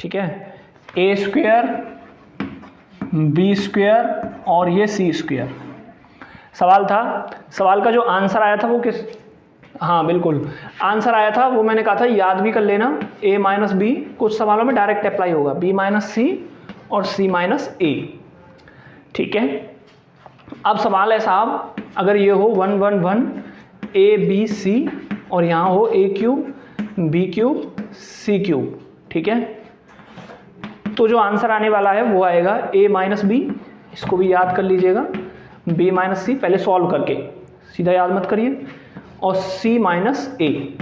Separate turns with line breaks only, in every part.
ठीक है, ए square B square और ये सी स्क्वायर। सवाल था, सवाल का जो आंसर आया था वो किस, हाँ बिल्कुल आंसर आया था वो मैंने कहा था याद भी कर लेना, a माइनस बी कुछ सवालों में डायरेक्ट अप्लाई होगा, b माइनस सी और c माइनस ए। ठीक है, अब सवाल है साहब, अगर ये हो 1 1 1 a b c और यहाँ हो a cube b cube c cube, ठीक है, तो जो आंसर आने वाला है वो आएगा a माइनस बी, इसको भी याद कर लीजिएगा, b माइनस सी पहले सॉल्व करके, सीधा याद मत करिए, और c माइनस ए,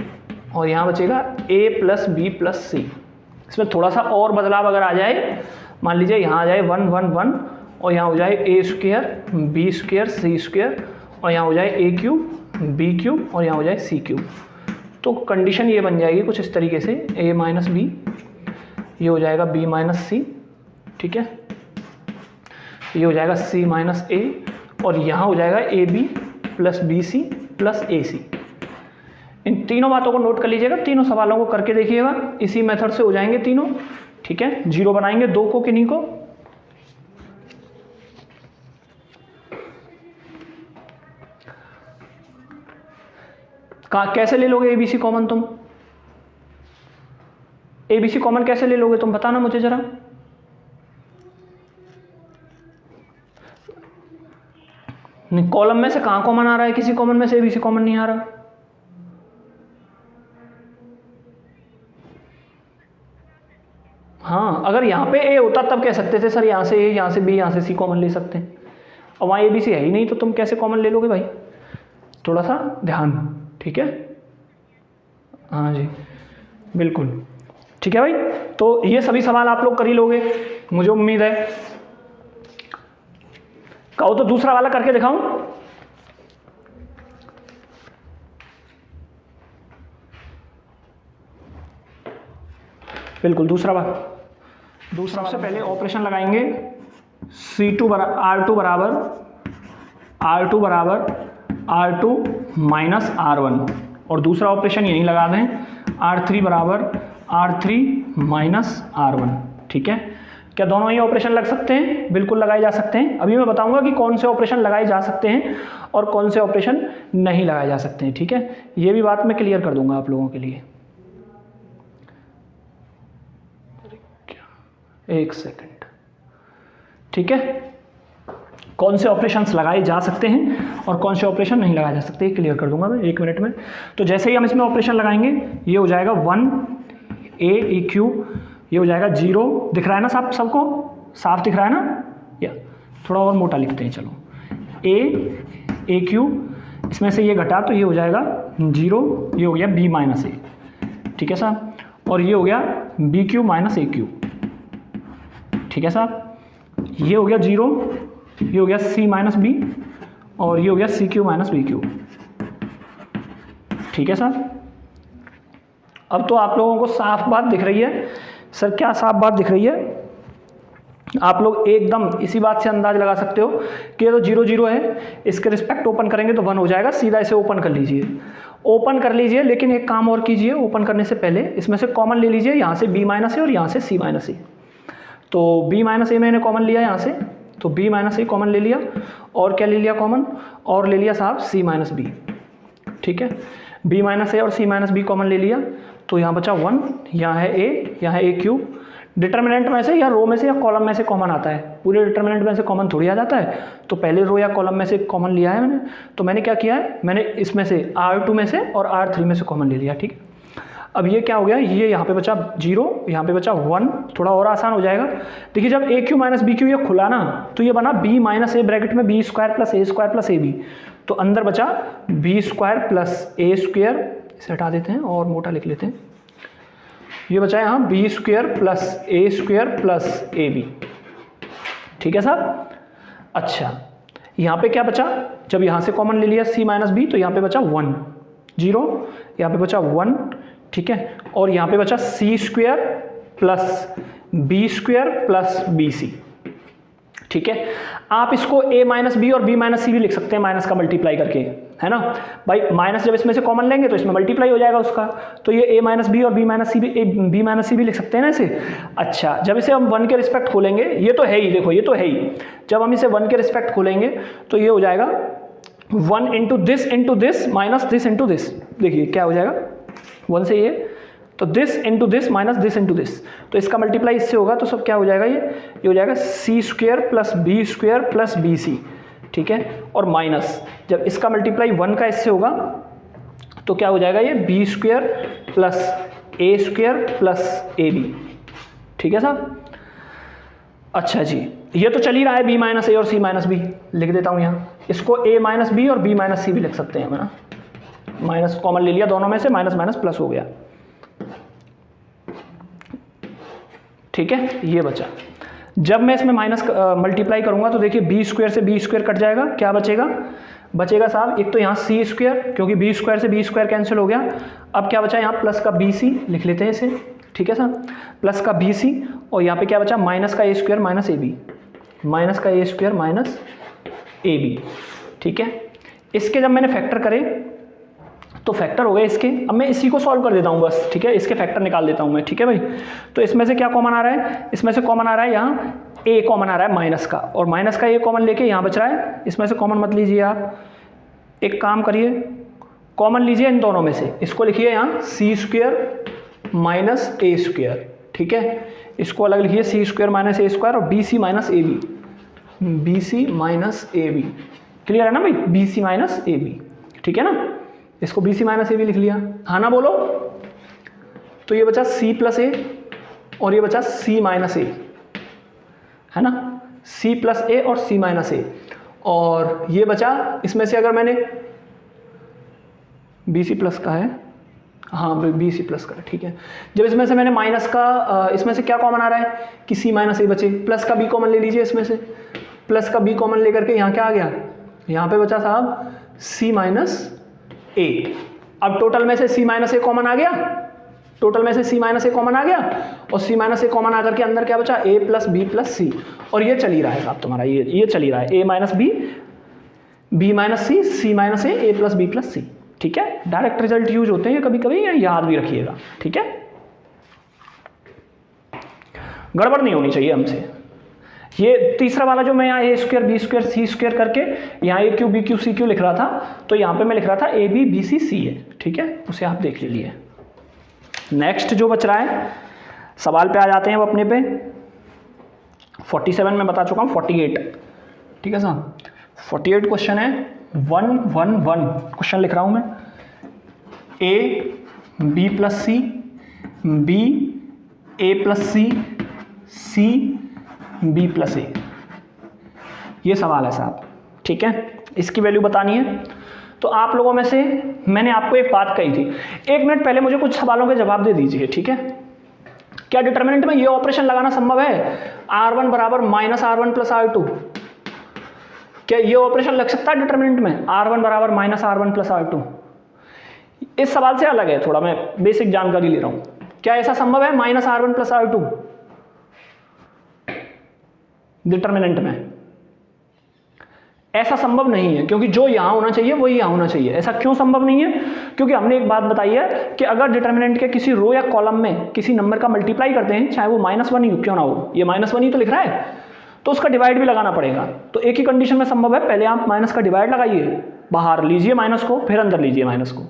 और यहाँ बचेगा a प्लस बी प्लस सी। इसमें थोड़ा सा और बदलाव अगर आ जाए, मान लीजिए यहाँ आ जाए 1 1 1 और यहाँ हो जाए a square B square C square और यहाँ हो जाए a क्यूब बी क्यूब और यहाँ हो जाए c क्यूब, तो कंडीशन ये बन जाएगी कुछ इस तरीके से, a माइनस बी, ये हो जाएगा b माइनस सी, ठीक है, ये हो जाएगा c माइनस ए और यहाँ हो जाएगा A B plus B C plus A C. इन तीनों बातों को नोट कर लीजिएगा, तीनों सवालों को करके देखिएगा, इसी मेथड से हो जाएंगे तीनों, ठीक है। जीरो बनाएंगे दो को किन्हीं को, कैसे ले लोगे एबीसी कॉमन, तुम एबीसी कॉमन कैसे ले लोगे तुम बताना मुझे जरा। नहीं, कॉलम में से कहाँ कॉमन आ रहा है, किसी कॉमन में से एबीसी कॉमन नहीं आ रहा। हाँ, अगर यहाँ पे ए होता तब कह सकते थे सर यहाँ से ए, यहाँ से बी, यहाँ से सी कॉमन ले सकते हैं, और वहाँ एबीसी है ही नहीं तो तुम कैसे कॉमन ले लोगे भाई, थोड़ा सा ध्यान, ठीक है। हाँ जी बिल्कुल, ठीक है भाई। तो ये सभी सवाल आप लोग कर ही लोगे मुझे उम्मीद है। कहो तो दूसरा वाला करके दिखाऊं, बिल्कुल दूसरा वाला। दूसरा सबसे पहले ऑपरेशन लगाएंगे, C2 R2 बराबर R2 माइनस R1, और दूसरा ऑपरेशन यहीं लगा दें, R3 बराबर R3 माइनस R1, ठीक है। क्या दोनों ही ऑपरेशन लग सकते हैं? बिल्कुल लगाए जा सकते हैं। अभी मैं बताऊंगा कि कौन से ऑपरेशन लगाए जा सकते हैं और कौन से ऑपरेशन नहीं लगाए जा सकते हैं, ठीक है। ये भी बात मैं क्लियर कर दूंगा आप लोगों के लिए। एक सेकंड, ठीक है। कौन से ऑपरेशंस लगाए जा सकते हैं और कौन से ऑपरेशन नहीं लगाए जा सकते, क्लियर कर दूंगा मैं 1 मिनट में। तो जैसे ही हम इसमें ऑपरेशन लगाएंगे, ये हो जाएगा 1 ए क्यूब, ये हो जाएगा 0, दिख रहा है ना साहब, सबको साफ दिख रहा है ना, या थोड़ा और मोटा लिखते हैं, चलो, ए क्यूब, इसमें से ये घटा तो ये हो जाएगा 0, ये हो गया b माइनस ए, ठीक है साहब, और ये हो गया b क्यूब माइनस ए क्यूब, ठीक है साहब, ये हो गया 0, ये हो गया c माइनस बी और ये हो गया c cube minus B cube, ठीक है साहब। अब तो आप लोगों को साफ बात दिख रही है। सर क्या साफ बात दिख रही है? आप लोग एकदम इसी बात से अंदाज लगा सकते हो कि ये तो 0 0 है, इसके रिस्पेक्ट ओपन करेंगे तो 1 हो जाएगा, सीधा इसे ओपन कर लीजिए, ओपन कर लीजिए। लेकिन एक काम और कीजिए, ओपन करने से पहले इसमें से कॉमन ले लीजिए, यहाँ से b माइनस ए और यहाँ से c माइनस ए। तो b माइनस ए मैंने कॉमन लिया यहाँ से, तो b माइनस ए कॉमन ले लिया, और क्या ले लिया कॉमन, और ले लिया साहब c माइनस बी, ठीक है। b माइनस ए और c माइनस बी कॉमन ले लिया, तो यहाँ बचा 1, यहाँ है a, यहाँ है a क्यूब। डिटर्मिनेंट में से या रो में से या कॉलम में से कॉमन आता है, पूरे डिटर्मिनेंट में से कॉमन थोड़ी आ जाता है, तो पहले रो या कॉलम में से कॉमन लिया है मैंने। तो मैंने क्या किया है, मैंने इसमें से R2 में से और R3 में से कॉमन ले लिया, ठीक है। अब ये क्या हो गया, ये यहाँ पे बचा 0, यहाँ पे बचा 1, थोड़ा और आसान हो जाएगा। देखिए जब a cube minus B cube ये खुला ना, तो ये बना b माइनस ए ब्रैकेट में b square plus A square plus A B, तो अंदर बचा b square plus A square, इसे हटा देते हैं और मोटा लिख लेते हैं, ये बचा यहाँ b square plus A square plus A B, ठीक है साहब। अच्छा यहाँ पे क्या बचा, जब यहाँ से कॉमन ले लिया c माइनस बी, तो यहाँ पे बचा 1 0, यहाँ पे बचा 1, ठीक है, और यहाँ पे बचा c square plus B square plus B C, ठीक है। आप इसको a माइनस बी और b माइनस सी भी लिख सकते हैं माइनस का मल्टीप्लाई करके, है ना भाई। माइनस जब इसमें से कॉमन लेंगे तो इसमें मल्टीप्लाई हो जाएगा उसका, तो ये a माइनस बी और b माइनस सी भी लिख सकते हैं ना इसे। अच्छा, जब इसे हम 1 के रिस्पेक्ट खोलेंगे, ये तो है ही, देखो ये तो है ही, जब हम इसे 1 के रिस्पेक्ट खोलेंगे तो ये हो जाएगा 1 into this minus this into this. देखिए क्या हो जाएगा, 1 से ये, तो this into this minus this into this, तो इसका मल्टीप्लाई इससे होगा, तो सब क्या हो जाएगा, ये हो जाएगा C square plus B square plus B C, ठीक है। और माइनस जब इसका मल्टीप्लाई 1 का इससे होगा तो क्या हो जाएगा, ये B square plus A square plus A B, ठीक है साहब। अच्छा जी, ये तो चल ही रहा है बी माइनस ए और सी माइनस बी, लिख देता हूँ यहाँ, इसको ए माइनस बी और बी माइनस सी भी लिख सकते हैं, है ना। माइनस कॉमन ले लिया दोनों में से, माइनस माइनस प्लस हो गया, ठीक है। ये बचा, जब मैं इसमें माइनस मल्टीप्लाई करूंगा तो देखिए बी स्क्वायर से बी स्क्वायर कट जाएगा, क्या बचेगा साहब, एक तो यहाँ सी स्क्वायर, क्योंकि बी स्क्वायर से बी स्क्वायर कैंसिल हो गया। अब क्या बचा यहाँ, प्लस का बी सी लिख लेते हैं इसे, ठीक है साहब, प्लस का बी सी, और यहाँ पे क्या बचा, माइनस का A square minus A B, minus का A square minus A B, ठीक है। इसके जब मैंने फैक्टर करे तो फैक्टर हो गए इसके, अब मैं इसी को सॉल्व कर देता हूँ बस, ठीक है, इसके फैक्टर निकाल देता हूँ मैं, ठीक है भाई। तो इसमें से क्या कॉमन आ रहा है, इसमें से कॉमन आ रहा है यहाँ ए कॉमन आ रहा है माइनस का, और माइनस का ए कॉमन लेके यहाँ बच रहा है, इसमें से कॉमन मत लीजिए आप, एक काम करिए कॉमन लीजिए इन दोनों में से, इसको लिखिए यहाँ C square minus A square, ठीक है, इसको अलग लिखिए C square minus A square, और B C minus A B, B C minus A B, clear है ना भाई, B C minus A B, ठीक है ना। इसको बी सी माइनस ए भी लिख लिया, हाँ ना बोलो। तो ये बचा सी प्लस ए और ये बचा सी माइनस ए, है ना, सी प्लस ए और सी माइनस ए, और ये बचा इसमें से, अगर मैंने बी सी प्लस का है, हाँ बी सी प्लस का, ठीक है। जब इसमें से मैंने माइनस का, इसमें से क्या कॉमन आ रहा है कि सी माइनस ए बचे, प्लस का बी कॉमन ले लीजिए इसमें से, प्लस का बी कॉमन लेकर के यहाँ क्या आ गया, यहाँ पे बचा साहब सी माइनस ए। अब टोटल में से सी माइनस ए कॉमन आ गया, टोटल में से सी माइनस ए कॉमन आ गया, और सी माइनस ए कॉमन आकर के अंदर क्या बचा, ए प्लस बी प्लस सी, और ये चल ही रहा है साहब तुम्हारा, ये चल ही रहा है, ए माइनस बी माइनस सी माइनस ए प्लस बी प्लस सी, ठीक है। डायरेक्ट रिजल्ट यूज होते हैं कभी कभी, याद भी रखिएगा, ठीक है, गड़बड़ नहीं होनी चाहिए हमसे। ये तीसरा वाला जो मैं यहाँ A square B square C square करके यहाँ A cube B cube C cube लिख रहा था, तो यहाँ पे मैं लिख रहा था ए बी बी सी सी है, ठीक है, उसे आप देख लीजिए। नेक्स्ट जो बच रहा है, सवाल पे आ जाते हैं अब अपने पे। 47 में बता चुका हूँ, 48, ठीक है साहब। 48 क्वेश्चन है, 111 क्वेश्चन लिख रहा हूँ मैं, A B plus C, B A plus C, C B plus A, ये सवाल है साहब, ठीक है। इसकी वैल्यू बतानी है। तो आप लोगों में से मैंने आपको एक बात कही थी, 1 मिनट पहले मुझे कुछ सवालों के जवाब दे दीजिए, ठीक है। क्या डिटर्मिनेंट में ये ऑपरेशन लगाना संभव है, R1 बराबर माइनस R1 प्लस R2, क्या ये ऑपरेशन लग सकता है डिटर्मिनेंट में, R1 बराबर माइनस R1 प्लस R2? इस सवाल से अलग है थोड़ा, मैं बेसिक जानकारी ले रहा हूं। क्या ऐसा संभव है minus R1 plus R2 determinant में? ऐसा संभव नहीं है, क्योंकि जो यहां होना चाहिए वही यहां होना चाहिए। ऐसा क्यों संभव नहीं है? क्योंकि हमने एक बात बताई है कि अगर डिटर्मिनेंट के किसी रो या कॉलम में किसी नंबर का मल्टीप्लाई करते हैं, चाहे वो -1 ही क्यों ना हो, ये -1 ही तो लिख रहा है, तो उसका डिवाइड भी लगाना पड़ेगा। तो एक ही कंडीशन में संभव है, पहले आप माइनस का डिवाइड लगाइए, बाहर लीजिए माइनस को, फिर अंदर लीजिए माइनस को,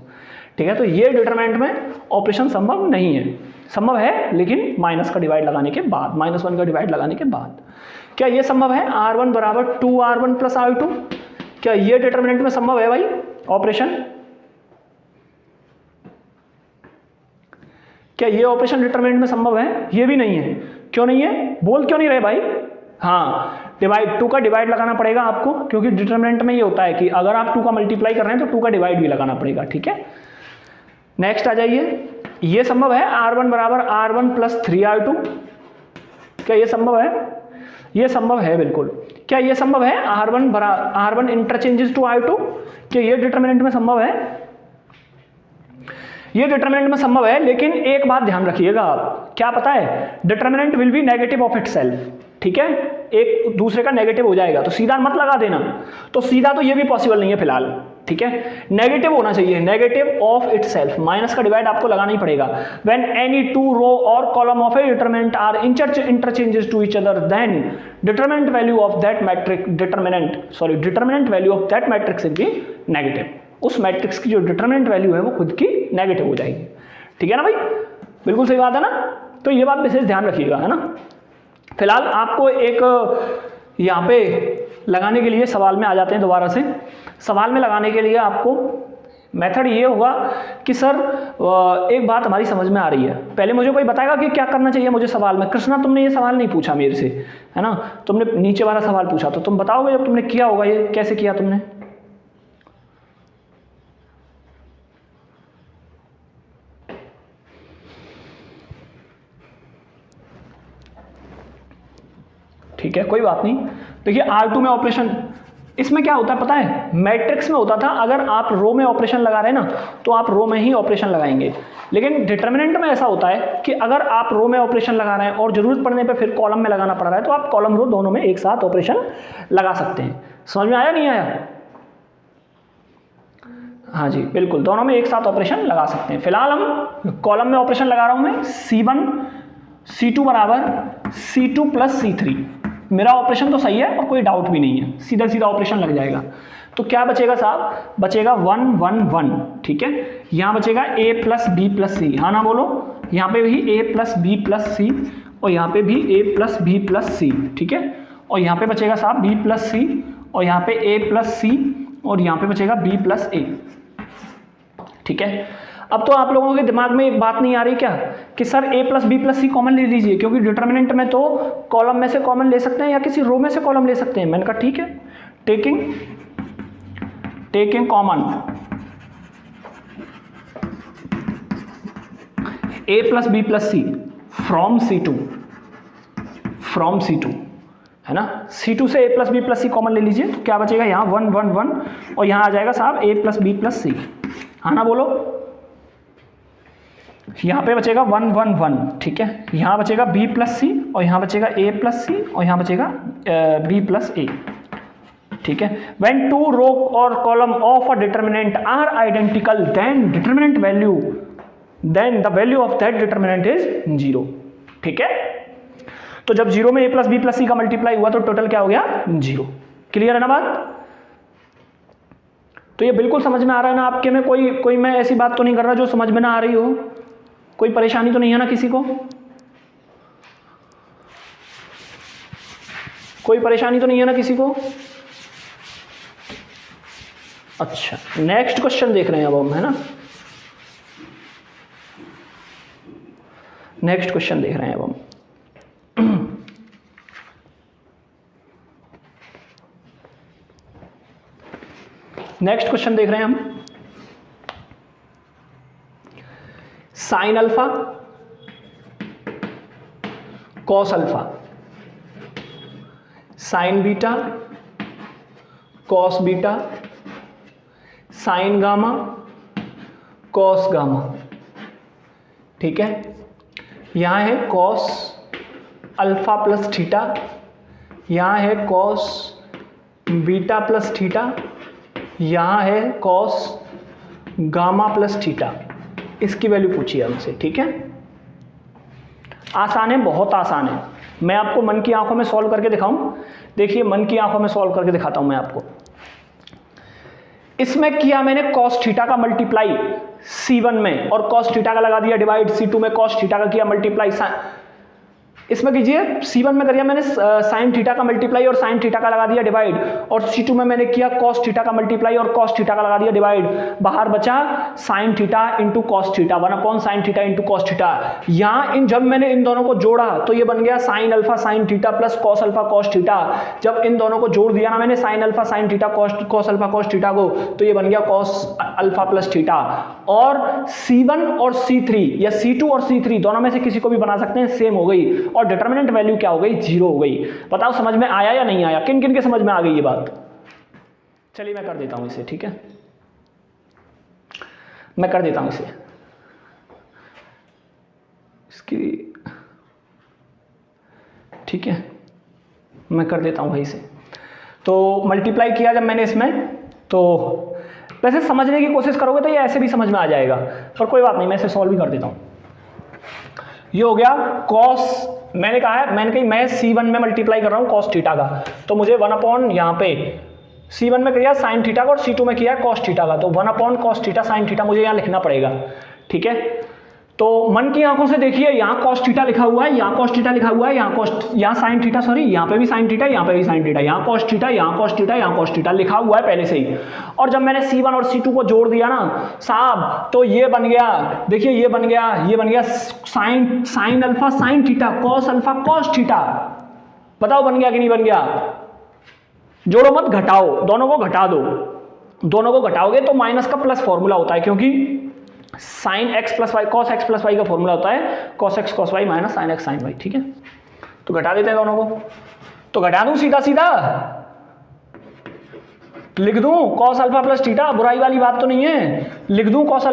ठीक है। तो ये डिटरमिनेंट में ऑपरेशन संभव नहीं है, संभव है लेकिन माइनस का डिवाइड लगाने के बाद, -1 का डिवाइड लगाने के बाद। क्या ये संभव है R1 बराबर 2R1 प्लस R2? क्या ये डिटरमिनेंट में संभव है भाई ऑपरेशन? क्या ये ऑपरेशन डिटरमिनेंट में संभव है? ये भी नहीं है। क्यों नहीं है? बोल क्यों नहीं रहे भाई? हाँ, डिवाइड 2 का डिवाइड लगाना पड़ेगा आपको, क्योंकि डिटरमिनेंट में ये होता है कि अगर आप 2 का मल्टीप्लाई कर रहे हैं तो 2 का डिवाइड भी लगाना पड़ेगा, ठीक है। नेक्स्ट आ जाइए, ये संभव है R1 बराबर R1 प्लस 3R2? क्या ये संभव है? ये संभव है बिल्कुल। क्या ये संभव है R1 इंटरचेंजेस टू R2? क्या ये डिटरमिनेंट में संभव है? ये डिटरमिनेंट में संभव है, लेकिन एक बात ध्यान रखिएगा आप, क्या पता है, determinant will be negative of itself, ठीक है, एक दूसरे का नेगेटिव हो जाएगा, तो सीधा मत लगा देना। तो सीधा तो ये भी पॉसिबल नहीं है फिलहाल, ठीक है, नेगेटिव होना चाहिए, नेगेटिव ऑफ इटसेल्फ, माइनस का डिवाइड आपको लगाना ही पड़ेगा। व्हेन एनी टू रो और column of a determinant are interchanges to each other, then determinant value of that matrix determinant value of that matrix will be negative. उस matrix की जो determinant value है वो खुद की नेगेटिव हो जाएगी, ठीक है ना भाई, बिल्कुल सही बात है ना। तो ये बात विशेष ध्यान रखिएगा, है ना। फिलहाल आपको एक यहाँ पे लगाने के लिए सवाल में आ जाते हैं दोबारा से। सवाल में लगाने के लिए आपको मेथड ये होगा कि सर एक बात हमारी समझ में आ रही है, पहले मुझे कोई बताएगा कि क्या करना चाहिए मुझे सवाल में। कृष्णा तुमने ये सवाल नहीं पूछा मेरे से, है ना, तुमने नीचे वाला सवाल पूछा, तो तुम बताओगे जब तुमने किया होगा ये कैसे किया तुमने। ठीक है, कोई बात नहीं। देखिए R2 में ऑपरेशन, इसमें क्या होता है पता है, मैट्रिक्स में होता था अगर आप रो में ऑपरेशन लगा रहे हैं ना तो आप रो में ही ऑपरेशन लगाएंगे, लेकिन डिटरमिनेंट में ऐसा होता है कि अगर आप रो में ऑपरेशन लगा रहे हैं और जरूरत पड़ने पे फिर कॉलम में लगाना पड़ रहा है तो आप कॉलम रो दोनों में एक साथ ऑपरेशन लगा सकते हैं। समझ में आया नहीं आया? हाँ जी बिल्कुल, दोनों में एक साथ ऑपरेशन लगा सकते हैं। फिलहाल हम कॉलम में ऑपरेशन लगा रहा हूं मैं, C1 C2 बराबर C2 प्लस C3। मेरा ऑपरेशन तो सही है और कोई डाउट भी नहीं है, सीधा सीधा ऑपरेशन लग जाएगा। तो क्या बचेगा साहब, बचेगा 1 1 1, ठीक है। यहाँ बचेगा a प्लस बी प्लस सी, हाँ ना बोलो, यहाँ पे भी a plus B plus C और यहाँ पे भी a plus B plus C, ठीक है। और यहाँ पे बचेगा साहब b प्लस सी और यहाँ पे a प्लस सी और यहाँ पे बचेगा b प्लस a, ठीक है। अब तो आप लोगों के दिमाग में एक बात नहीं आ रही क्या कि sir a plus B plus C common ले लीजिए, क्योंकि डिटरमिनेंट में तो कॉलम में से कॉमन ले सकते हैं या किसी रो में से कॉलम ले सकते हैं। मैंने कहा ठीक है, taking common a plus B plus C from C2, है ना। C2 से a plus B plus C common ले लीजिए, तो क्या बचेगा यहाँ 1 1 1 और यहाँ आ जाएगा साहब a प्लस बी प्लस सी, हाँ ना बोलो। यहाँ पे बचेगा 1 1 1, ठीक है। यहाँ बचेगा b प्लस सी और यहाँ बचेगा a प्लस सी और यहाँ बचेगा b प्लस a, ठीक है। व्हेन टू रो और column of a determinant are identical then the value of that determinant is 0, ठीक है। तो जब 0 में a plus B plus C का मल्टीप्लाई हुआ तो टोटल क्या हो गया 0। क्लियर है ना बात? तो ये बिल्कुल समझ में आ रहा है ना आपके में? कोई मैं ऐसी बात तो नहीं कर रहा जो समझ में ना आ रही हो? कोई परेशानी तो नहीं है ना किसी को? कोई परेशानी तो नहीं है ना किसी को? अच्छा, नेक्स्ट क्वेश्चन देख रहे हैं अब हम, है ना। नेक्स्ट क्वेश्चन देख रहे हैं अब हम। नेक्स्ट क्वेश्चन देख रहे हैं हम, sine alpha cos alpha, sign beta cos beta, sign gamma cos gamma, ठीक है। यहां है कॉस अल्फा प्लस थीटा, यहां है कॉस बीटा प्लस थीटा, यहां है कॉस गामा प्लस थीटा। इसकी वैल्यू पूछिए हमसे, ठीक है। आसान है, बहुत आसान है। मैं आपको मन की आंखों में सॉल्व करके दिखाऊं। देखिए मन की आंखों में सॉल्व करके दिखाता हूं मैं आपको। इसमें किया मैंने कॉस थीटा का मल्टीप्लाई C1 में और कॉस थीटा का लगा दिया डिवाइड, C2 में कॉस थीटा का किया मल्टीप्लाई, इसमें कीजिए C1 में करिए मैंने साइन थीटा का मल्टीप्लाई और साइन थीटा का लगा दिया डिवाइड, और C2 में मैंने किया कॉस थीटा का मल्टीप्लाई और कॉस थीटा का लगा दिया डिवाइड। बाहर बचा sine theta into cos theta, 1 upon sine theta into cos theta. यहाँ जब मैंने इन दोनों को जोड़ा तो ये बन गया sine alpha sine theta plus cos alpha cos theta. जब इन दोनों को जोड़ दिया ना मैंने sine alpha sine theta cos alpha cos theta को, तो ये बन गया कॉस अल्फा प्लस थीटा। और C1 और C3 या C2 और C3 दोनों में से किसी को भी बना सकते हैं, सेम हो गई। और डिटरमिनेंट वैल्यू क्या हो गई 0 हो गई। बताओ समझ में आया या नहीं आया? किन किन के समझ में आ गई ये बात? चलिए मैं कर देता हूं इसे, ठीक है। मैं कर देता हूं इसे, इसकी, ठीक है। मैं कर देता हूँ वहीं से। तो मल्टीप्लाई किया जब मैंने इसमें, तो वैसे समझने की कोशिश करोगे तो ये ऐसे भी समझ में आ जाएगा, पर कोई बात नहीं, मैं इसे सॉल्व भी कर देता हूँ। ये हो गया कॉस, मैंने कही मैं C1 में मल्टीप्लाई कर रहा हूँ कॉस थीटा का, तो मुझे 1 यहाँ पे C1 में किया साइन थीटा का और C2 में किया कॉस थीटा का, तो 1 कॉस थीटा साइन थीटा मुझे यहाँ लिखना पड़ेगा। ठीक है, तो मन की आंखों से देखिए, यहाँ कॉस थीटा लिखा हुआ है, यहाँ कॉस थीटा लिखा हुआ है, यहाँ साइन थीटा, सॉरी यहाँ पे भी साइन थीटा, यहाँ पे भी साइन थीटा, यहाँ कॉस थीटा, यहाँ कॉस थीटा, यहाँ कॉस थीटा लिखा हुआ है पहले से ही। और जब मैंने C1 और C2 को जोड़ दिया ना साहब, तो ये बन गया, देखिए ये बन गया sine alpha sine theta, cos alpha cos theta. बताओ बन गया कि नहीं बन गया? जोड़ो मत, घटाओ, दोनों को घटा दो, दोनों को घटाओगे तो माइनस का प्लस फॉर्मूला होता है, क्योंकि sine x plus y cos x plus y का फॉर्मूला होता है cos x cos y minus sine x sine y. ठीक है, तो घटा देते हैं दोनों को, तो घटा दूं सीधा सीधा लिख दूं कॉस अल्फा प्लस थीटा, बुराई वाली बात तो नहीं है, लिख दूं cos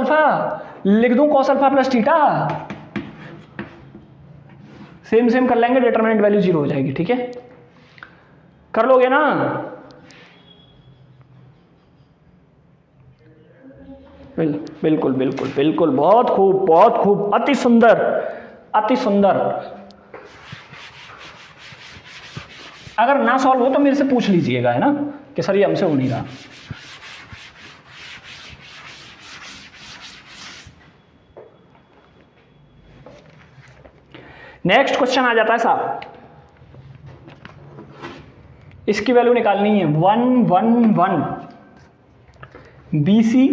alpha plus theta, same कर लेंगे, डिटरमिनेंट वैल्यू 0 हो जाएगी। ठीक है, कर लोगे ना? बिल्कुल बिल्कुल बिल्कुल, बहुत खूब, अति सुंदर। अगर ना सॉल्व हो तो मेरे से पूछ लीजिएगा, है ना, कि सर ये हमसे हो नहीं रहा। नेक्स्ट क्वेश्चन आ जाता है साहब, इसकी वैल्यू निकालनी है 1 1 1 BC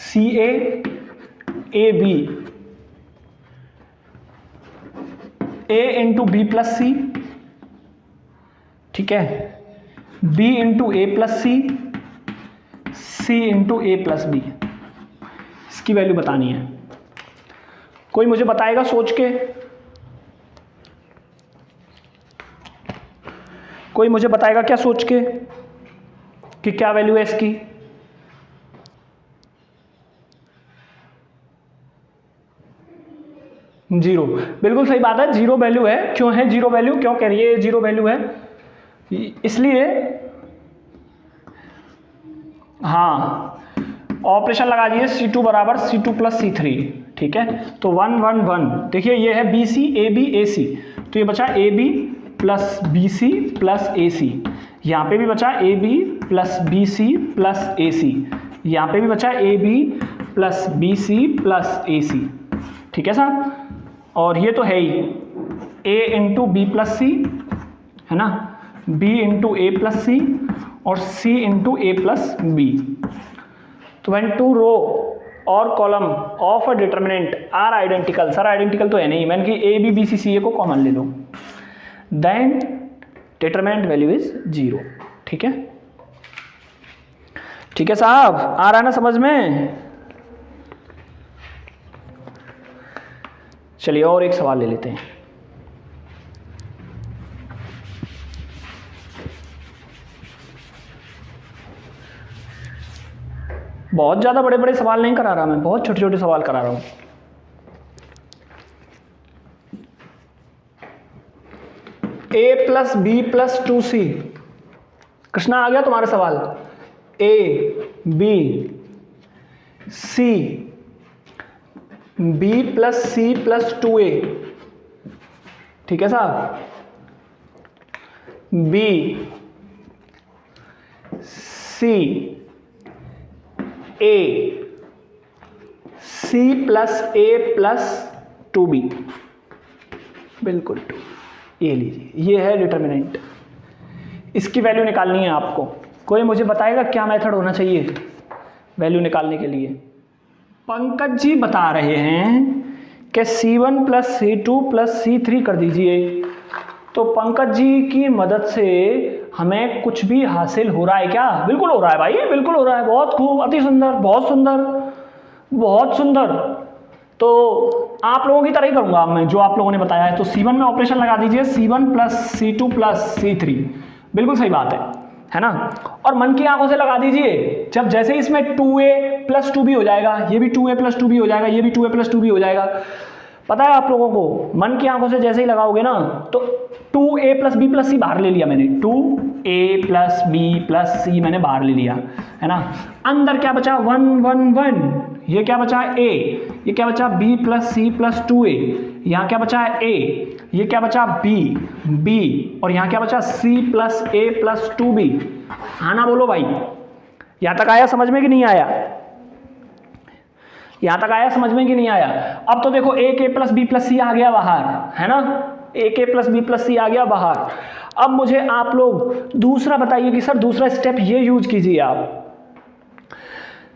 CA AB A into B plus C, ठीक है, B into A plus C into A plus B, इसकी वैल्यू बतानी है। कोई मुझे बताएगा सोच के? कोई मुझे बताएगा क्या सोच के कि क्या वैल्यू है इसकी? जीरो, बिल्कुल सही बात है, जीरो वैल्यू है। क्यों है जीरो वैल्यू? क्यों कह रही है जीरो वैल्यू है? इसलिए हाँ, ऑपरेशन लगा दिए C2 बराबर C2 प्लस C3, ठीक है, तो 1 1 1, देखिए ये है BC AB AC, तो ये बचा AB plus BC plus AC, यहाँ पे भी बचा AB plus BC plus AC, यहाँ पे भी बचा AB plus BC plus AC, ठीक है साहब। और ये तो है ही A into B plus C, है ना, B into A plus C और C into A plus B. तो व्हेन टू रो और column of a determinant are identical, sir identical तो है नहीं, मैंने कि ए बी बी सी सी ए को कॉमन ले लो, देन डिटरमिनेंट वैल्यू इज 0, ठीक है। ठीक है साहब, आ रहा है ना समझ में? चलिए और एक सवाल ले लेते हैं। बहुत ज़्यादा बड़े बड़े सवाल नहीं करा रहा मैं, बहुत छोटे छोटे सवाल करा रहा हूं। A plus B plus 2C, Krishna आ गया तुम्हारा सवाल? A B C B plus C plus 2A, ठीक है साहब, B C A C plus A plus 2B, बिल्कुल, ये लीजिए, ये है डिटरमिनेंट। इसकी वैल्यू निकालनी है आपको। कोई मुझे बताएगा क्या मेथड होना चाहिए वैल्यू निकालने के लिए? पंकज जी बता रहे हैं कि C1 plus C2 plus C3 कर दीजिए। तो पंकज जी की मदद से हमें कुछ भी हासिल हो रहा है क्या? बिल्कुल हो रहा है भाई, बिल्कुल हो रहा है, बहुत खूब, अति सुंदर, बहुत सुंदर, बहुत सुंदर। तो आप लोगों की तरह ही करूंगा मैं जो आप लोगों ने बताया है। तो C1 में ऑपरेशन लगा दीजिए, C1 plus C2 plus C3, बिल्कुल सही बात है ना। और मन की आंखों से लगा दीजिए, जब जैसे इसमें 2A प्लस 2B हो जाएगा, ये भी 2A प्लस 2B हो जाएगा, ये भी 2A प्लस 2B हो जाएगा। पता है आप लोगों को, मन की आंखों से जैसे ही लगाओगे ना तो 2a प्लस बी प्लस सी बाहर ले लिया मैंने, 2a प्लस बी प्लस सी मैंने बाहर ले लिया, है ना। अंदर क्या बचा, 1 1 1, ये क्या बचा a, ये क्या बचा b plus C plus 2a, यहाँ क्या बचा है a, ये क्या बचा b, और यहाँ क्या बचा c plus a plus 2b। हाँ ना बोलो भाई, यहाँ तक आया समझ में कि नहीं आया? यहां तक आया समझ में कि नहीं आया? अब तो देखो एक a प्लस बी प्लस सी आ गया बाहर, है ना, एक a प्लस बी प्लस सी आ गया बाहर। अब मुझे आप लोग दूसरा बताइए कि सर दूसरा स्टेप ये यूज कीजिए आप,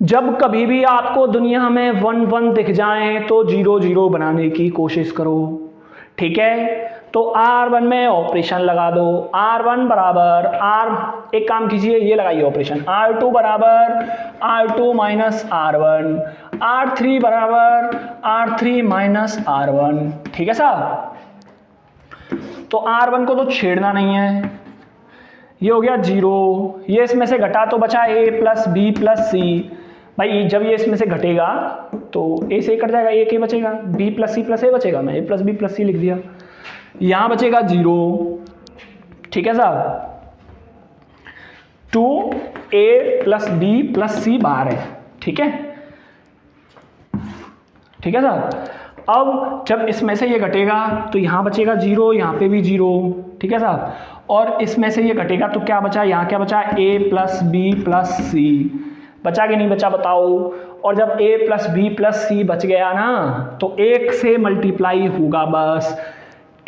जब कभी भी आपको दुनिया में 1 1 दिख जाए तो 0 0 बनाने की कोशिश करो, ठीक है। तो R1 में ऑपरेशन लगा दो, R1 बराबर R, एक काम कीजिए ये लगाइए ऑपरेशन, R2 बराबर R2 माइनस R1, R3 बराबर R3 माइनस R1, ठीक है साहब। तो R1 को तो छेड़ना नहीं है, ये हो गया 0, ये इसमें से घटा तो बचा a प्लस बी प्लस सी। भाई जब ये इसमें से घटेगा तो a से कट जाएगा, a के बचेगा, b plus C plus a बचेगा, मैं a plus B plus C लिख दिया, यहां बचेगा 0, ठीक है साहब। 2a प्लस बी प्लस सी बाहर है, ठीक है, ठीक है साहब। अब जब इसमें से ये घटेगा तो यहाँ बचेगा 0, यहाँ पे भी 0, ठीक है साहब। और इसमें से ये घटेगा तो क्या बचा, यहाँ क्या बचा, a प्लस बी प्लस सी, बचा कि नहीं बचा बताओ। और जब a प्लस बी प्लस सी बच गया ना तो 1 से मल्टीप्लाई होगा, बस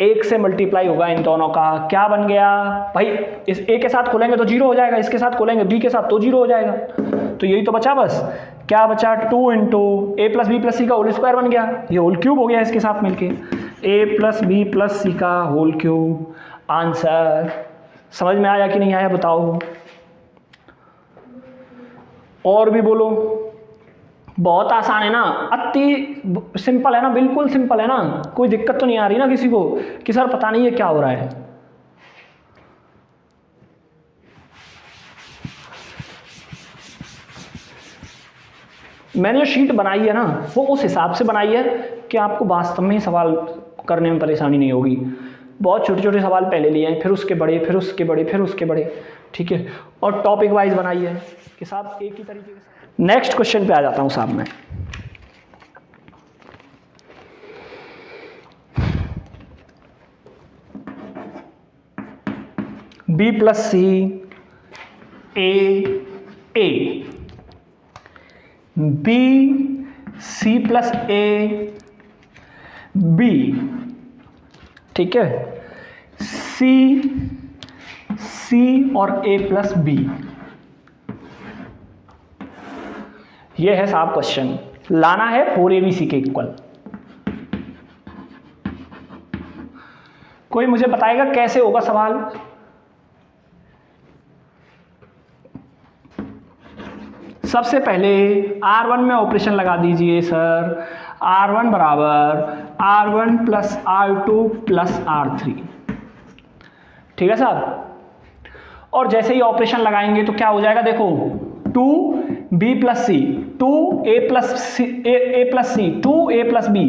1 से मल्टीप्लाई होगा इन दोनों का, क्या बन गया भाई, इस a के साथ खोलेंगे तो 0 हो जाएगा, इसके साथ खोलेंगे b के साथ तो 0 हो जाएगा, तो यही तो बचा बस, क्या बचा 2 into a plus B plus C का होल स्क्वायर बन गया, ये होल क्यूब हो गया इसके साथ मिलके, a plus B plus C का होल क्यूब। आंसर समझ में आया कि नहीं आया बताओ, और भी बोलो। बहुत आसान है ना, अति सिंपल है ना, बिल्कुल सिंपल है ना, कोई दिक्कत तो नहीं आ रही ना किसी को कि सर पता नहीं है क्या हो रहा है। मैंने जो शीट बनाई है ना वो उस हिसाब से बनाई है कि आपको वास्तव में सवाल करने में परेशानी नहीं होगी। बहुत छोटे छोटे सवाल पहले लिए हैं, फिर उसके बड़े, फिर उसके बड़े, फिर उसके बड़े, ठीक है, और टॉपिक वाइज बनाई है कि साहब एक ही तरीके से। नेक्स्ट क्वेश्चन पे आ जाता हूं साहब मैं। b plus C A b c plus A B, ठीक है, सी और a प्लस बी, ये है साहब क्वेश्चन। लाना है 4abc के इक्वल। कोई मुझे बताएगा कैसे होगा सवाल? सबसे पहले R1 में ऑपरेशन लगा दीजिए सर, R1 बराबर R1 plus R2 plus R3, ठीक है साहब। और जैसे ही ऑपरेशन लगाएंगे तो क्या हो जाएगा, देखो 2b प्लस सी, 2a प्लस सी 2a प्लस बी,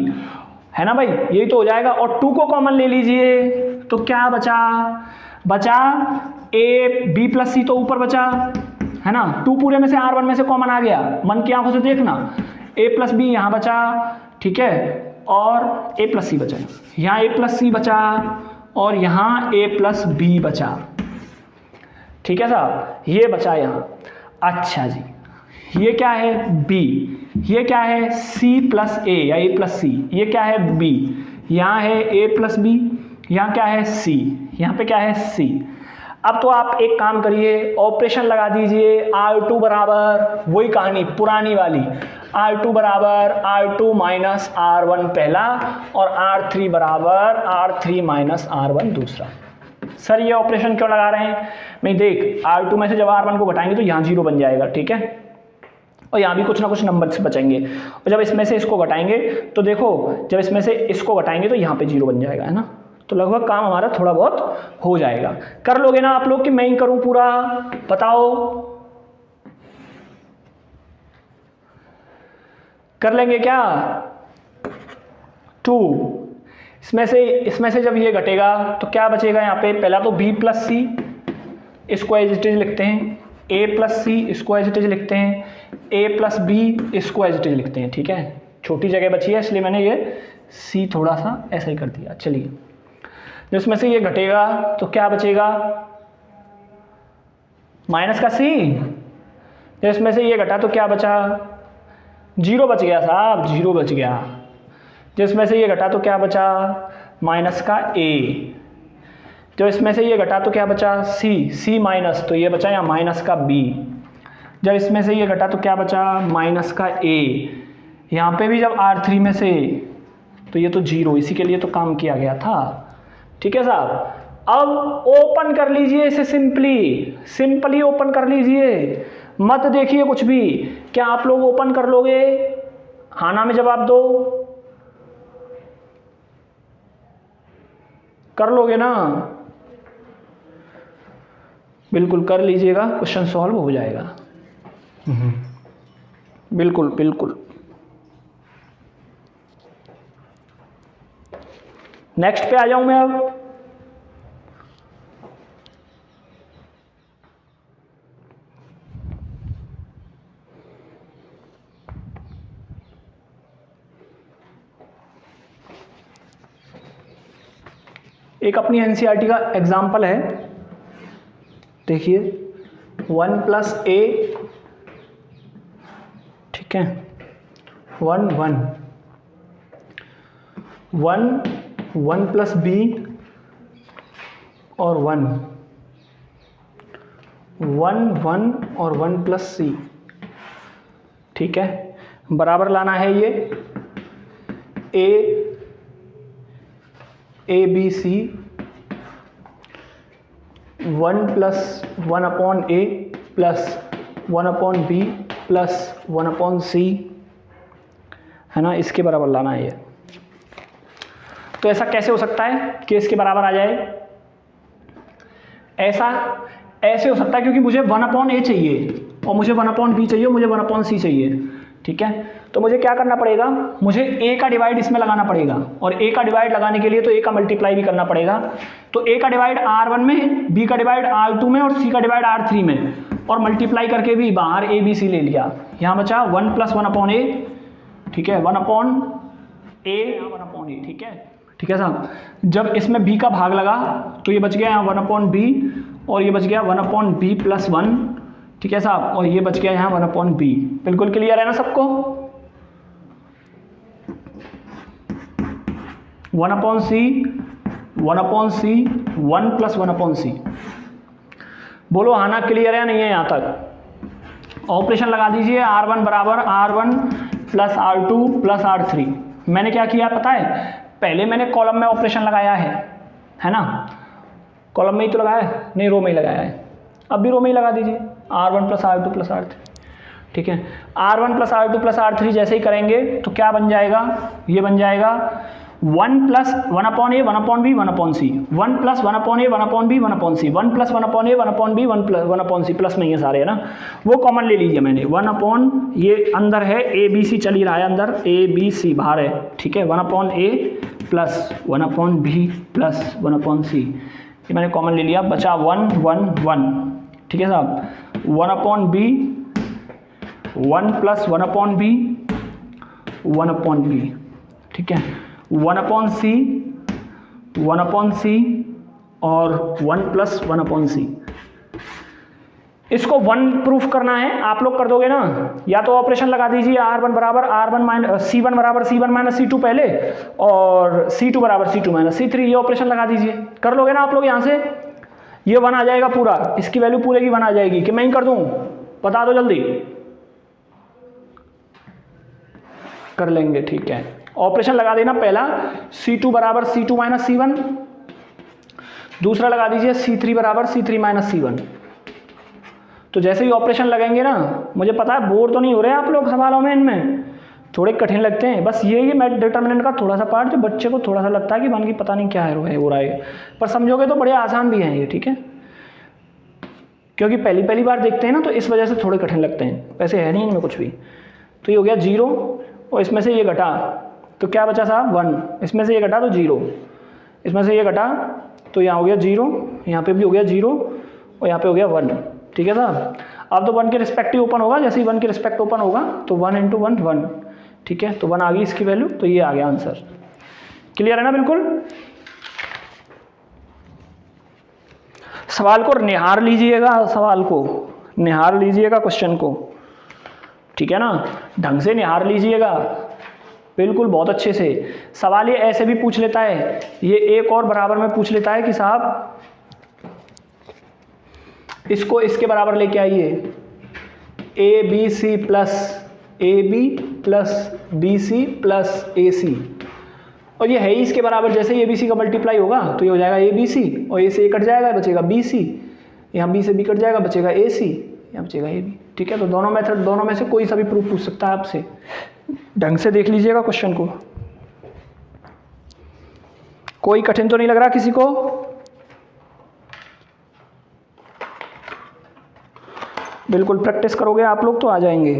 है ना भाई, यही तो हो जाएगा। और 2 को कॉमन ले लीजिए तो क्या बचा a b प्लस सी तो ऊपर बचा, है ना, 2 पूरे में से R1 में से कॉमन आ गया, मन की आंखों से देखना, a प्लस बी यहाँ बचा, ठीक है, और a प्लस सी बचा, यहाँ a प्लस सी बचा, और यहाँ a प्लस बी बचा, ठीक है साहब, ये बचा यहाँ। अच्छा जी, ये क्या है b, ये क्या है c प्लस a या a प्लस सी, ये क्या है b, यहाँ है a प्लस बी, यहाँ क्या है c, यहाँ पे क्या है c। अब तो आप एक काम करिए, ऑपरेशन लगा दीजिए, R2 बराबर वही कहानी पुरानी वाली, R2 बराबर R2 माइनस R1 पहला, और R3 बराबर R3 माइनस R1 दूसरा। सर ये ऑपरेशन क्यों लगा रहे हैं? मैं देख, R2 में से जब R1 को घटाएंगे तो यहाँ 0 बन जाएगा, ठीक है, और यहाँ भी कुछ ना कुछ नंबर बचेंगे, और जब इसमें से इसको घटाएंगे तो देखो, जब इसमें से इसको घटाएंगे तो यहाँ पे 0 बन जाएगा, है ना, तो लगभग काम हमारा थोड़ा बहुत हो जाएगा। कर लोगे ना आप लोग कि मैं ही करूं पूरा? बताओ, कर लेंगे क्या? 2। इसमें से जब ये घटेगा तो क्या बचेगा यहाँ पे, पहला तो b प्लस सी, इसको एज इट इज लिखते हैं, a प्लस सी, इसको एज इट इज लिखते हैं, a प्लस बी, इसको एज इट इज लिखते हैं। ठीक है, छोटी जगह बची है इसलिए मैंने ये c थोड़ा सा ऐसा ही कर दिया। चलिए, जब इसमें से ये घटेगा तो क्या बचेगा, माइनस का c। जब इसमें से ये घटा तो क्या बचा, 0 बच गया साहब, 0 बच गया। जब इसमें से ये घटा तो क्या बचा, माइनस का a। जब इसमें से ये घटा तो क्या बचा, c माइनस, तो ये बचा यहाँ माइनस का b। जब इसमें से ये घटा तो क्या बचा, माइनस का a। यहाँ पे भी जब R3 में से, तो ये तो 0, इसी के लिए तो काम किया गया था। ठीक है साहब, अब ओपन कर लीजिए इसे, सिंपली ओपन कर लीजिए, मत देखिए कुछ भी। क्या आप लोग ओपन कर लोगे, खाना में जवाब दो, कर लोगे ना, बिल्कुल कर लीजिएगा, क्वेश्चन सॉल्व हो जाएगा। बिल्कुल बिल्कुल। नेक्स्ट पे आ जाऊं मैं अब। एक अपनी एनसीईआरटी का एग्जाम्पल है, देखिए 1 प्लस ए, ठीक है, 1 1 1 1 प्लस बी और 1 1 1 और 1 प्लस सी। ठीक है, बराबर लाना है ये A B C 1 plus 1 upon A plus 1 upon B plus 1 upon C, है ना, इसके बराबर लाना है ये। तो ऐसा कैसे हो सकता है कि इसके बराबर आ जाए, ऐसा ऐसे हो सकता है क्योंकि मुझे 1 अपॉन ए चाहिए और मुझे 1 अपॉन बी चाहिए और मुझे 1 अपॉन सी चाहिए। ठीक है, तो मुझे क्या करना पड़ेगा, मुझे a का डिवाइड इसमें लगाना पड़ेगा, और a का डिवाइड लगाने के लिए तो a का मल्टीप्लाई भी करना पड़ेगा। तो a का डिवाइड R1 में, b का डिवाइड R2 में और c का डिवाइड R3 में, और मल्टीप्लाई करके भी बाहर a b c ले लिया। यहाँ बचा 1 प्लस 1 अपॉन a, ठीक है, 1 अपॉन a, 1 अपॉन a। ठीक है साहब, जब इसमें b का भाग लगा तो ये बच गया यहाँ 1 अपॉन b, और ये बच गया 1 अपॉन b प्लस 1। ठीक है साहब, और ये बच गया यहाँ 1 अपॉन b। बिल्कुल क्लियर है ना सबको, 1 अपॉन सी 1 अपॉन सी 1 प्लस 1 अपॉन सी। बोलो हाँ ना, क्लियर है नहीं है यहाँ तक। ऑपरेशन लगा दीजिए, R1 बराबर R1 plus R2 plus R3। मैंने क्या किया पता है, पहले मैंने कॉलम में ऑपरेशन लगाया है ना, कॉलम में ही तो लगाया है, नहीं रो में ही लगाया है, अब भी रो में ही लगा दीजिए, R1 plus R2 plus R3। ठीक है, R1 plus R2 plus R3 जैसे ही करेंगे तो क्या बन जाएगा, ये बन जाएगा 1 प्लस 1 अपॉन ए 1 अपॉन बी 1 अपॉन सी, 1 प्लस 1 अपॉन ए 1 अपॉन बी 1 अपॉन सी, 1 प्लस 1 अपॉन ए 1 अपॉन बी 1 प्लस 1 अपॉन सी, प्लस में ये सारे है ना, वो कॉमन ले लीजिए मैंने, 1 अपॉन, ये अंदर है ए बी सी चल ही रहा है अंदर, ए बी सी बाहर है। ठीक है, 1 upon A plus 1 upon B plus 1 upon C, ये मैंने कॉमन ले लिया, बचा 1 1 1। ठीक है साहब, 1 upon B 1 plus 1 upon B 1 upon B. ठीक है, 1 अपॉन सी 1 अपॉन सी और 1 प्लस 1 अपॉन सी। इसको 1 प्रूफ करना है, आप लोग कर दोगे ना, या तो ऑपरेशन लगा दीजिए R1 बराबर R1 माइनस C1 बराबर C1 माइनस C2 पहले, और C2 बराबर C2 माइनस C3, ये ऑपरेशन लगा दीजिए, कर लोगे ना आप लोग। यहाँ से ये 1 आ जाएगा पूरा, इसकी वैल्यू पूरे की 1 आ जाएगी, कि मैं ही कर दूं, बता दो जल्दी, कर लेंगे। ठीक है, ऑपरेशन लगा देना, पहला C2 बराबर C2 माइनस C1, दूसरा लगा दीजिए C3 बराबर C3 माइनस C1। तो जैसे ही ऑपरेशन लगेंगे ना, मुझे पता है बोर तो नहीं हो रहे आप लोग सवालों में, इनमें थोड़े कठिन लगते हैं, बस ये मैथ डिटर्मिनेंट का थोड़ा सा पार्ट जो बच्चे को थोड़ा सा लगता है कि मन की पता नहीं क्या है हो रहा है, पर समझोगे तो बड़े आसान भी हैं ये। ठीक है, क्योंकि पहली बार देखते हैं ना, तो इस वजह से थोड़े कठिन लगते हैं, वैसे है नहीं इनमें कुछ भी। तो ये हो गया 0, और इसमें से ये घटा तो क्या बचा साहब 1, इसमें से ये घटा तो 0, इसमें से ये घटा तो यहाँ हो गया 0, यहाँ पे भी हो गया 0 और यहाँ पे हो गया 1। ठीक है साहब, अब तो 1 के रिस्पेक्टिव ओपन होगा, जैसे ही 1 के रिस्पेक्ट ओपन होगा तो 1 × 1 1। ठीक है, तो 1 आ गई इसकी वैल्यू, तो ये आ गया आंसर। क्लियर है ना बिल्कुल। सवाल को निहार लीजिएगा, सवाल को निहार लीजिएगा, क्वेश्चन को, ठीक है ना, ढंग से निहार लीजिएगा बिल्कुल बहुत अच्छे से। सवाल ये ऐसे भी पूछ लेता है, ये एक और बराबर में पूछ लेता है कि साहब इसको इसके बराबर लेके आइए, ABC plus AB plus BC plus AC, और ये है ही इसके बराबर। जैसे ही ABC का मल्टीप्लाई होगा तो ये हो जाएगा ABC, और A से A कट जाएगा बचेगा BC, यहाँ B से B कट जाएगा बचेगा AC, यहाँ बचेगा AB। ठीक है, तो दोनों मेथड, दोनों में से कोई सा भी प्रूफ पूछ सकता है आपसे, ढंग से देख लीजिएगा क्वेश्चन को। कोई कठिन तो नहीं लग रहा किसी को? बिल्कुल प्रैक्टिस करोगे आप लोग तो आ जाएंगे,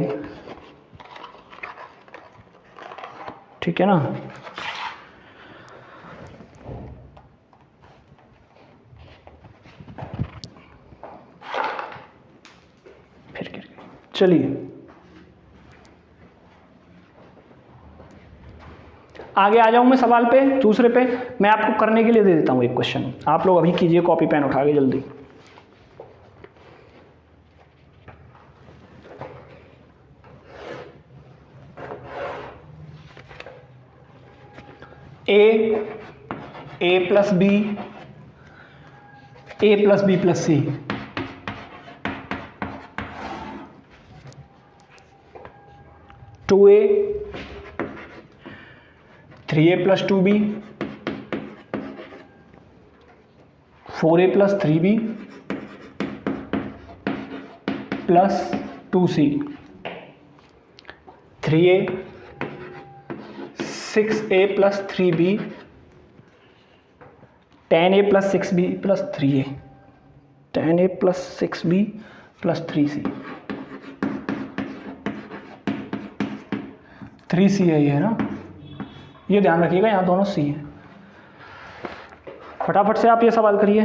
ठीक है ना। फिर चलिए आगे आ जाऊं मैं सवाल पे, दूसरे पे। मैं आपको करने के लिए दे देता हूं एक क्वेश्चन, आप लोग अभी कीजिए, कॉपी पेन उठा के जल्दी। A plus B, A plus B plus C, two A 3A plus 2B, 4A plus 3B plus 2C, 3A 6A plus 3B, 10A plus 6B plus 3A, 10A plus 6B plus 3C, 3C है ये ना, ये ध्यान रखिएगा यहाँ दोनों C है। फटाफट से आप ये सवाल करिए।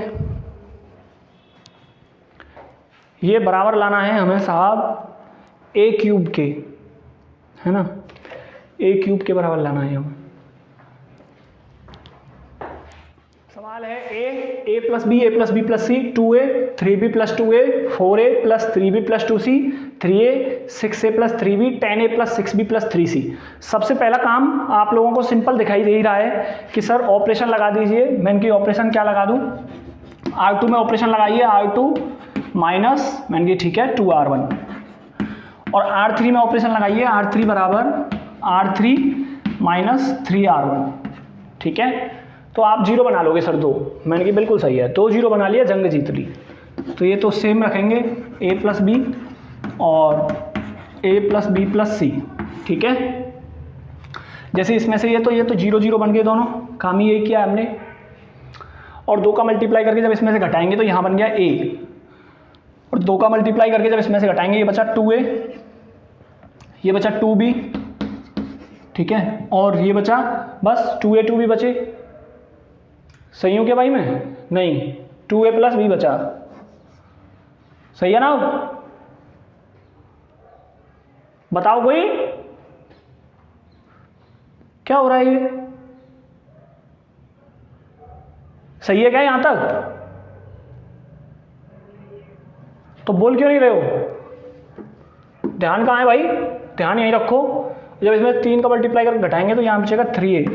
ये बराबर लाना है हमें साहब A क्यूब के, है ना, A क्यूब के बराबर लाना है हमें। सवाल है A plus B, A plus B plus C, 2A 3B plus 2A, 4A plus 3B plus 2C, 3A 6A plus 3B, 10A plus 6B plus 3C। सबसे पहला काम आप लोगों को सिंपल दिखाई दे ही रहा है कि सर ऑपरेशन लगा दीजिए। मैं इनकी ऑपरेशन क्या लगा दूं, R2 में ऑपरेशन लगाइए, R2 माइनस, मैंने कहा ठीक है 2R1, और R3 में ऑपरेशन लगाइए, R3 बराबर R3 माइनस 3R1। ठीक है, तो आप 0 बना लोगे सर 2, मैंने कहा बिल्कुल सही है, 2 0 बना लिया, जंग जीत ली। तो ये तो सेम रखेंगे A प्लस B और A plus B plus C। ठीक है, जैसे इसमें से ये तो 0 0 बन गए, दोनों काम ही यही किया हमने, और 2 का मल्टीप्लाई करके जब इसमें से घटाएंगे तो यहाँ बन गया A, और 2 का मल्टीप्लाई करके जब इसमें से घटाएंगे ये बचा 2A, ये बचा 2B, ठीक है, और ये बचा बस 2A 2B बचे। सही हूँ क्या भाई मैं? नहीं, 2A प्लस B बचा, सही है ना? बताओ कोई, क्या हो रहा है ये? सही है क्या यहां तक? तो बोल क्यों नहीं रहे हो? ध्यान कहाँ है भाई? ध्यान यहीं रखो। जब इसमें 3 का मल्टीप्लाई करके घटाएंगे तो यहाँ बचेगा 3A,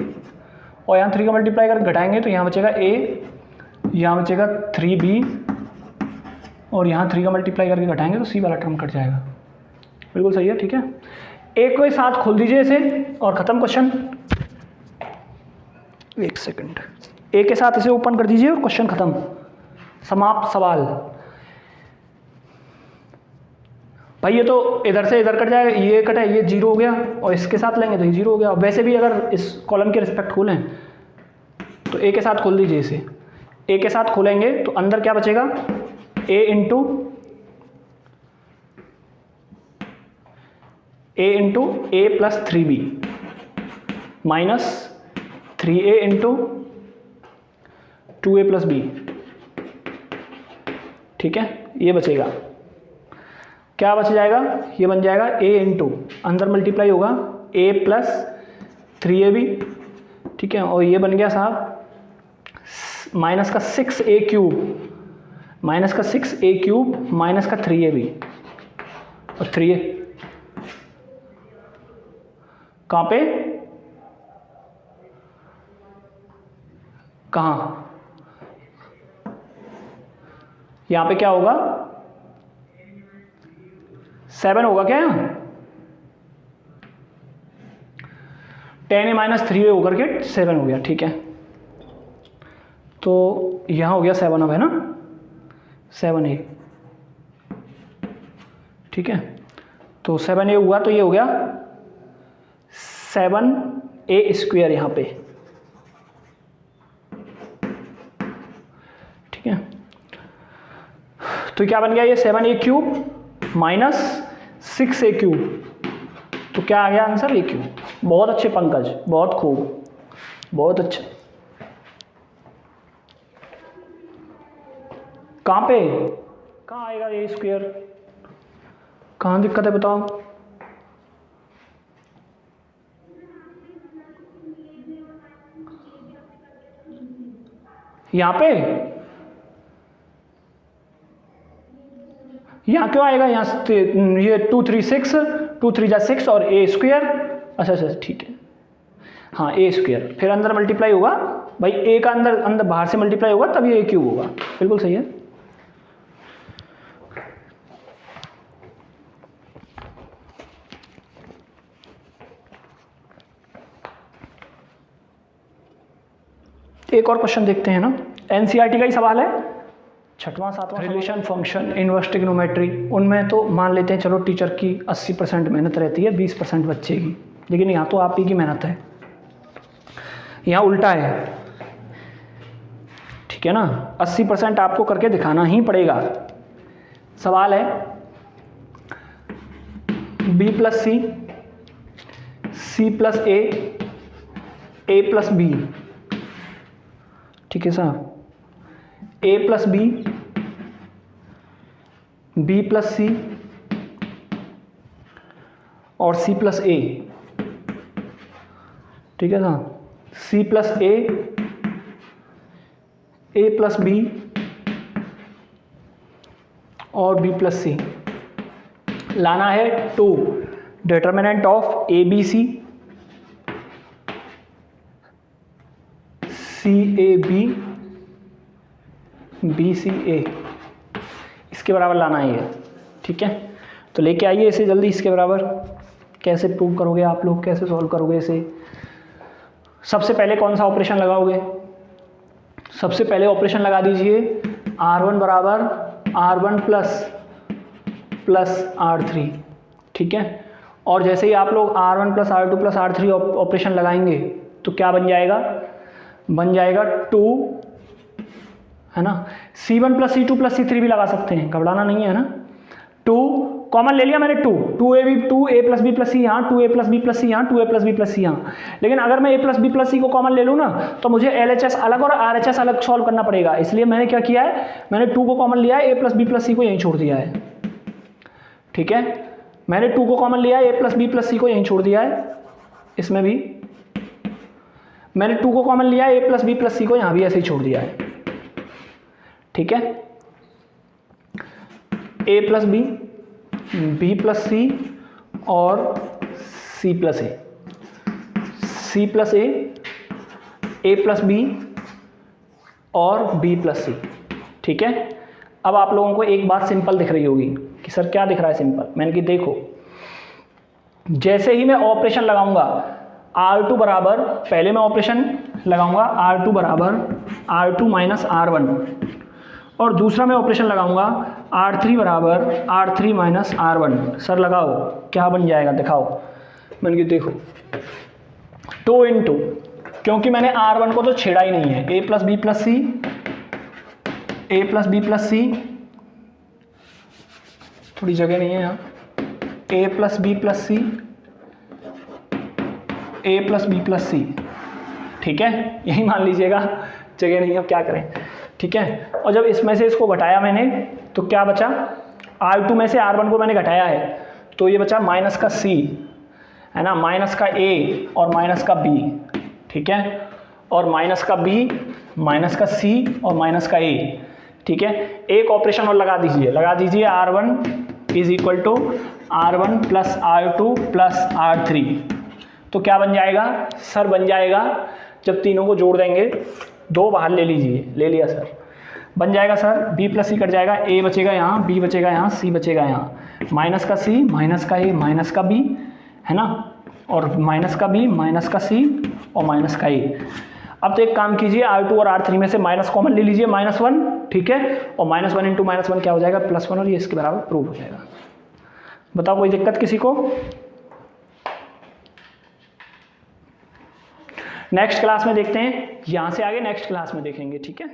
और यहाँ 3 का मल्टीप्लाई करके घटाएंगे तो यहाँ बचेगा A, यहाँ बचेगा 3B, और यहाँ 3 का मल्टीप्लाई करके घटाएंगे तो C वाला टर्म कट जाएगा। बिल्कुल सही है, ठीक है। एक को साथ खोल दीजिए इसे और ख़त्म क्वेश्चन। एक सेकंड, A के साथ इसे ओपन कर दीजिए और क्वेश्चन ख़त्म, समाप्त सवाल। भाई ये तो इधर से इधर कट जाएगा, ये कटा, ये 0 हो गया, और इसके साथ लेंगे तो ये 0 हो गया। वैसे भी अगर इस कॉलम के रिस्पेक्ट खोलें तो A के साथ खोल दीजिए इसे। A के साथ खोलेंगे तो अंदर क्या बचेगा, A into A plus 3B, minus 3a into 2a plus B, ठीक है। ये बचेगा, क्या बच जाएगा, ये बन जाएगा a इंटू, अंदर मल्टीप्लाई होगा a प्लस 3ab, ठीक है। और ये बन गया साहब माइनस का 6a क्यूब, माइनस का 6a क्यूब माइनस का 3ab, और 3a कहाँ पे, कहाँ, यहाँ पे क्या होगा, 7 होगा क्या, यहाँ 10a माइनस 3a होकर के 7 हो गया, ठीक है। तो यहाँ हो गया 7 अब, है ना, 7a, ठीक है। तो 7a हुआ तो ये हो गया 7a स्क्वायर यहाँ पे, ठीक है। तो क्या बन गया ये 7a cube minus 6a cube, तो क्या आ गया आंसर a क्यूब। बहुत अच्छे पंकज, बहुत खूब, बहुत अच्छा। कहाँ पे, कहाँ आएगा ए स्क्वायर, कहाँ दिक्कत है बताओ। यहाँ पे, यहाँ क्यों आएगा, यहाँ ये 2 3 6, 2 3 जा 6 और ए स्क्वायर, अच्छा अच्छा ठीक है, हाँ ए स्क्वायर, फिर अंदर मल्टीप्लाई होगा भाई, ए का अंदर अंदर बाहर से मल्टीप्लाई होगा तब ये ए क्यूब होगा, बिल्कुल सही है। एक और क्वेश्चन देखते हैं ना, एनसीईआरटी का ही सवाल है, 6वां 7वां रिलेशन फंक्शन इनवर्स ट्रिग्नोमेट्री, उनमें तो मान लेते हैं चलो टीचर की 80% मेहनत रहती है, 20% बच्चे की, लेकिन यहाँ तो आप ही की मेहनत है, यहाँ उल्टा है, ठीक है ना। 80% आपको करके दिखाना ही पड़ेगा। सवाल है b plus C, C plus A plus B, ठीक है साहब, a plus B, B plus C और c प्लस ए, ठीक है साहब, c plus A plus B और b प्लस सी। लाना है 2 determinant of A B C, C A B, B C A, इसके बराबर लाना है ये, ठीक है। तो लेके आइए इसे जल्दी, इसके बराबर कैसे प्रूव करोगे आप लोग, कैसे सॉल्व करोगे इसे। सबसे पहले कौन सा ऑपरेशन लगाओगे, सबसे पहले ऑपरेशन लगा दीजिए R1 बराबर R1 प्लस R3, ठीक है। और जैसे ही आप लोग R1 plus R2 plus R3 operation लगाएंगे तो क्या बन जाएगा, बन जाएगा 2, है ना। C1 plus C2 plus C3 भी लगा सकते हैं, घबराना नहीं है ना। 2 कॉमन ले लिया मैंने, 2a प्लस बी प्लस सी यहाँ, 2a प्लस बी प्लस सी यहाँ, 2a प्लस बी प्लस सी यहाँ। लेकिन अगर मैं a प्लस बी प्लस सी को कॉमन ले लूँ ना तो मुझे LHS अलग और RHS अलग सॉल्व करना पड़ेगा, इसलिए मैंने क्या किया है, मैंने 2 को कॉमन लिया है, a प्लस बी प्लस सी को यहीं छोड़ दिया है, ठीक है। मैंने 2 को कॉमन लिया है, a प्लस बी प्लस सी को यहीं छोड़ दिया है, इसमें भी मैंने 2 को कॉमन लिया है, a प्लस बी प्लस सी को यहाँ भी ऐसे ही छोड़ दिया है, ठीक है। a plus B, B plus C और C plus A, C plus A plus B और बी प्लस सी, ठीक है। अब आप लोगों को एक बात सिंपल दिख रही होगी कि सर क्या दिख रहा है सिंपल, मैंने कि देखो जैसे ही मैं ऑपरेशन लगाऊंगा R2 बराबर, पहले मैं ऑपरेशन लगाऊंगा R2 बराबर R2 माइनस R1, और दूसरा मैं ऑपरेशन लगाऊंगा R3 बराबर R3 माइनस R1। सर लगाओ क्या बन जाएगा दिखाओ, मैंने कि देखो 2 इंटू, क्योंकि मैंने R1 को तो छेड़ा ही नहीं है, a plus B plus C, A plus B plus C, थोड़ी जगह नहीं है यहाँ, a plus B plus C A plus B plus C, ठीक है, यही मान लीजिएगा, जगह नहीं अब क्या करें, ठीक है। और जब इसमें से इसको घटाया मैंने तो क्या बचा, R2 में से R1 को मैंने घटाया है तो ये बचा माइनस का C, है ना, माइनस का A और माइनस का B, ठीक है, और माइनस का B, माइनस का C और माइनस का A, ठीक है। एक ऑपरेशन और लगा दीजिए R1 is equal to R1 plus R2 plus R3, तो क्या बन जाएगा सर, बन जाएगा जब तीनों को जोड़ देंगे, दो बाहर ले लीजिए, ले लिया सर, बन जाएगा sir B plus C cut जाएगा, A बचेगा यहाँ, B बचेगा यहाँ, C बचेगा यहाँ, माइनस का C, माइनस का A, माइनस का B, है ना, और माइनस का B, माइनस का C और माइनस का A। अब तो एक काम कीजिए, R2 और R3 में से माइनस कॉमन ले लीजिए, -1, ठीक है, और -1 इंटू -1 क्या हो जाएगा, +1, और ये इसके बराबर प्रूव हो जाएगा। बताओ कोई दिक्कत किसी को? नेक्स्ट क्लास में देखते हैं, यहाँ से आगे नेक्स्ट क्लास में देखेंगे, ठीक है।